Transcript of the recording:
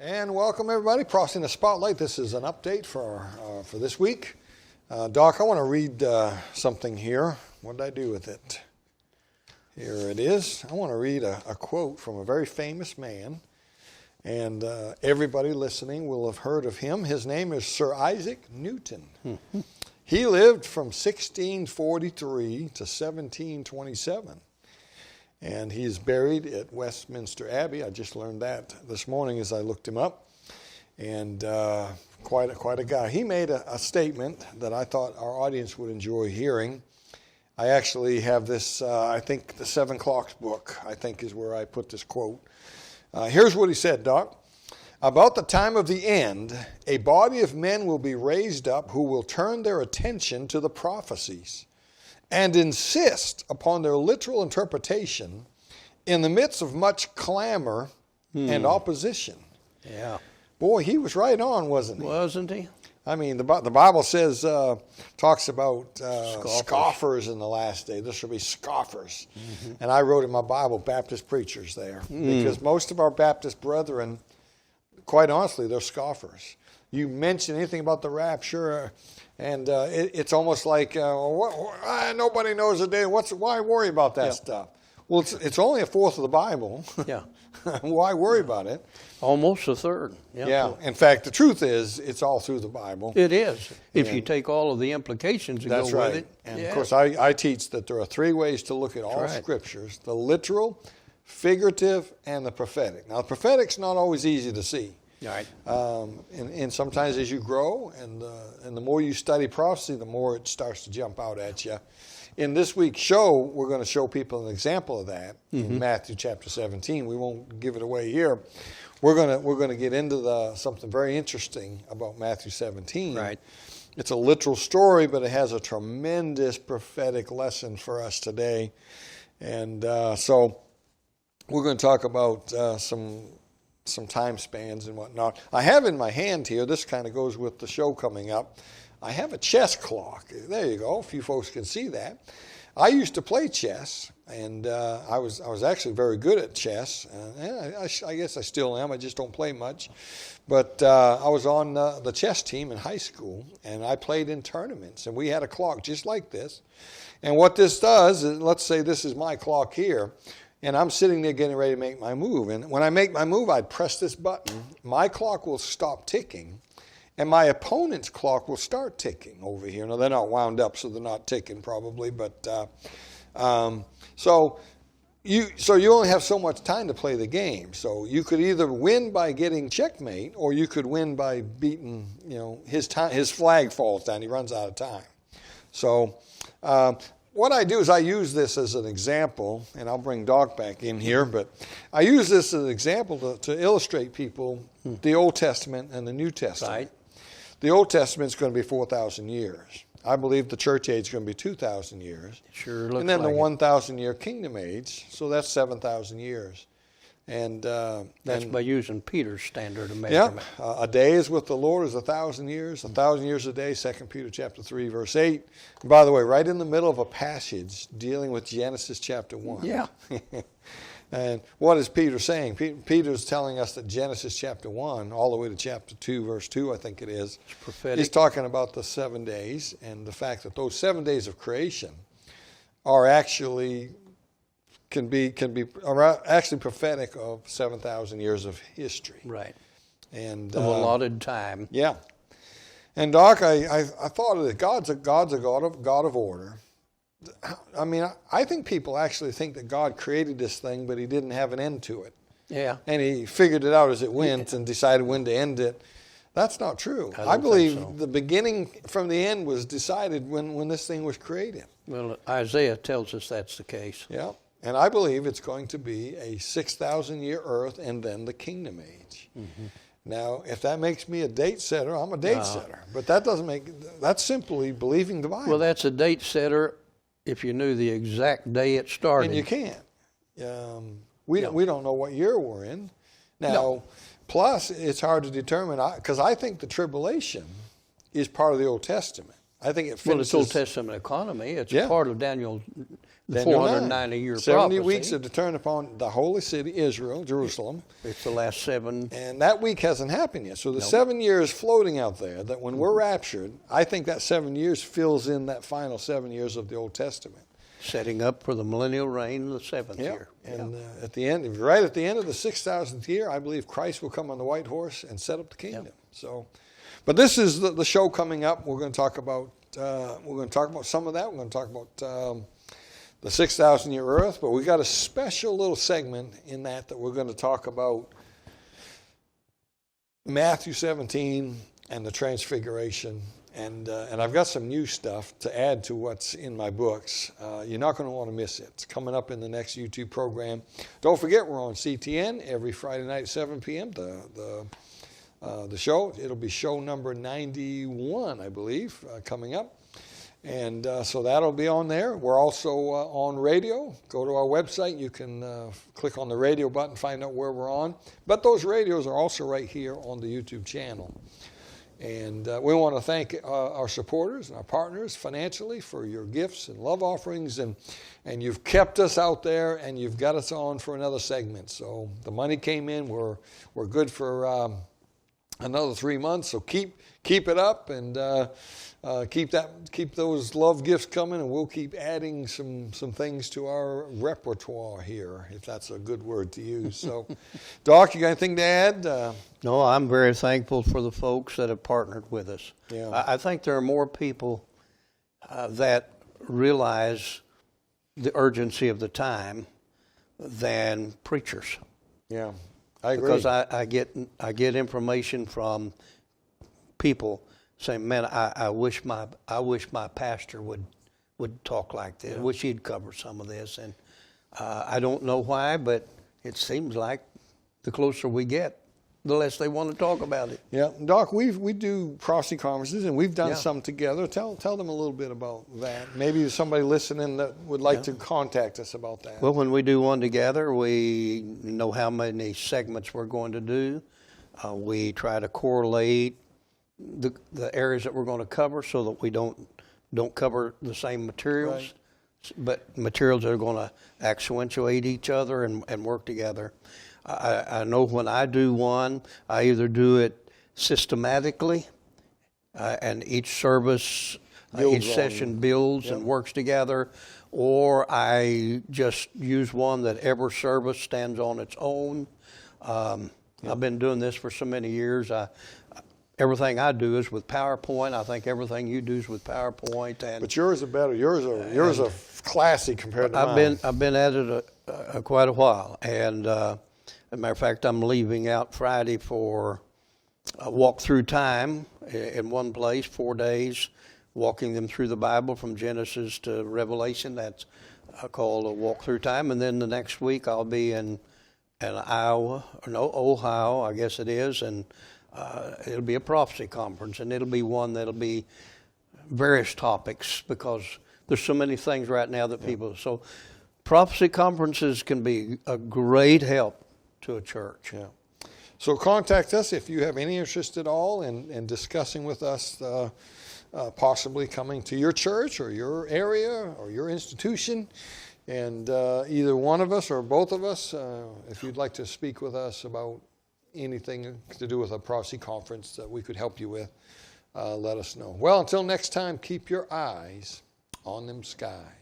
And welcome everybody. Crossing the Spotlight. This is an update for this week. Doc, I want to read something here. What did I do with it? Here it is. I want to read a quote from a very famous man. And everybody listening will have heard of him. His name is Sir Isaac Newton. He lived from 1643 to 1727. And he's buried at Westminster Abbey. I just learned that this morning as I looked him up. And quite a guy. He made a statement that I thought our audience would enjoy hearing. I actually have this, I think the 7 Clocks book, I think is where I put this quote. Here's what he said, Doc. About the time of the end, a body of men will be raised up who will turn their attention to the prophecies and insist upon their literal interpretation in the midst of much clamor and opposition. Yeah. Boy, he was right on, wasn't he? Wasn't he? I mean, the Bible says, talks about scoffers in the last day. There shall be scoffers. And I wrote in my Bible, Baptist preachers there. Because most of our Baptist brethren, quite honestly, they're scoffers. You mention anything about the rapture, and it's almost like, nobody knows the day. Why worry about that stuff? Well, it's only a fourth of the Bible. Yeah. Why worry about it? Almost a third. Yeah. In fact, the truth is, it's all through the Bible. It is. If you take all of the implications and go with it. And of course, I teach that there are 3 ways to look at all scriptures: the literal, figurative, and the prophetic. Now, the prophetic's not always easy to see. Right. And sometimes as you grow and the more you study prophecy, the more it starts to jump out at you. In this week's show, we're going to show people an example of that in Matthew chapter 17. We won't give it away here. We're going to get into something very interesting about Matthew 17. Right. It's a literal story, but it has a tremendous prophetic lesson for us today. And so we're going to talk about some time spans and whatnot. I have in my hand here, this kind of goes with the show coming up, I have a chess clock. There you go. A few folks can see that. I used to play chess, and I was actually very good at chess. I guess I still am. I just don't play much. But I was on the chess team in high school, and I played in tournaments, and we had a clock just like this. And what this does is, let's say this is my clock here, and I'm sitting there getting ready to make my move. And when I make my move, I press this button. My clock will stop ticking, and my opponent's clock will start ticking over here. Now, they're not wound up, so they're not ticking probably. But so you only have so much time to play the game. So you could either win by getting checkmate, or you could win by beating, his flag falls down. He runs out of time. So what I do is I use this as an example, and I'll bring Doc back in here, but I use this as an example to illustrate people the Old Testament and the New Testament. Right. The Old Testament is going to be 4,000 years. I believe the church age is going to be 2,000 years. Sure looks and then like the 1,000-year kingdom age, so that's 7,000 years. And that's by using Peter's standard of measurement. Yeah, a day is with the Lord is 1,000 years. 1,000 years a day, 2 Peter chapter 3, verse 8. And by the way, right in the middle of a passage dealing with Genesis chapter 1. Yeah. And what is Peter saying? Peter's telling us that Genesis chapter 1, all the way to chapter 2, verse 2, I think it is. It's prophetic. He's talking about the 7 days and the fact that those 7 days of creation are actually can be actually prophetic of 7,000 years of history. Right. And of allotted time. Yeah. And Doc, I thought that God's a God of order. I mean, I think people actually think that God created this thing, but he didn't have an end to it. Yeah. And he figured it out as it went and decided when to end it. That's not true. I believe the beginning from the end was decided when this thing was created. Well, Isaiah tells us that's the case. Yeah. And I believe it's going to be a 6,000-year earth and then the kingdom age. Now, if that makes me a date setter, I'm a date setter. But that doesn't that's simply believing the Bible. Well, that's a date setter if you knew the exact day it started. And you can't. We don't know what year we're in. Now, plus, it's hard to determine, because I think the tribulation is part of the Old Testament. I think it Well, finishes. it's Old Testament economy. It's Yeah. part of the Daniel 490-year 70 prophecy. weeks of turn upon the holy city, Israel, Jerusalem. It's the last 7. And that week hasn't happened yet. So the 7 years floating out there, that when we're raptured, I think that 7 years fills in that final 7 years of the Old Testament. Setting up for the millennial reign of the 7th year. And at the end, right at the end of the 6,000th year, I believe Christ will come on the white horse and set up the kingdom. So, but this is the show coming up. We're going to talk about some of that. We're going to talk about the 6,000-year earth. But we got a special little segment in that we're going to talk about Matthew 17 and the Transfiguration. And I've got some new stuff to add to what's in my books. You're not going to want to miss it. It's coming up in the next YouTube program. Don't forget, we're on CTN every Friday night at 7 p.m. The show. It'll be show number 91, I believe, coming up. And so that'll be on there. We're also on radio. Go to our website. You can click on the radio button, find out where we're on. But those radios are also right here on the YouTube channel. And we want to thank our supporters and our partners financially for your gifts and love offerings. And you've kept us out there, and you've got us on for another segment. So the money came in. We're good for another 3 months. So keep it up, and keep those love gifts coming, and we'll keep adding some things to our repertoire here, if that's a good word to use. So, Doc, you got anything to add? No, I'm very thankful for the folks that have partnered with us. Yeah. I think there are more people that realize the urgency of the time than preachers. Yeah, I agree. Because I get information from people saying, "Man, I wish my pastor would talk like this. I wish he'd cover some of this." And I don't know why, but it seems like the closer we get, the less they want to talk about it. Yeah, Doc, we do prophecy conferences, and we've done some together. Tell them a little bit about that. Maybe there's somebody listening that would like to contact us about that. Well, when we do one together, we know how many segments we're going to do. We try to correlate the areas that we're going to cover so that we don't cover the same materials, but materials that are going to accentuate each other and work together. I know when I do one, I either do it systematically, and each service, each session builds and works together, or I just use one that every service stands on its own. I've been doing this for so many years. Everything I do is with PowerPoint. I think everything you do is with PowerPoint. But yours are better. Yours are classy compared to mine. I've been at it quite a while, and as a matter of fact, I'm leaving out Friday for a walk through time in one place, 4 days, walking them through the Bible from Genesis to Revelation. That's called a walk through time. And then the next week I'll be in Ohio, I guess it is, and it'll be a prophecy conference, and it'll be one that'll be various topics because there's so many things right now that people. So prophecy conferences can be a great help to a church. Yeah. So contact us if you have any interest at all in discussing with us possibly coming to your church or your area or your institution. And either one of us or both of us, if you'd like to speak with us about anything to do with a prophecy conference that we could help you with, let us know. Well, until next time, keep your eyes on them skies.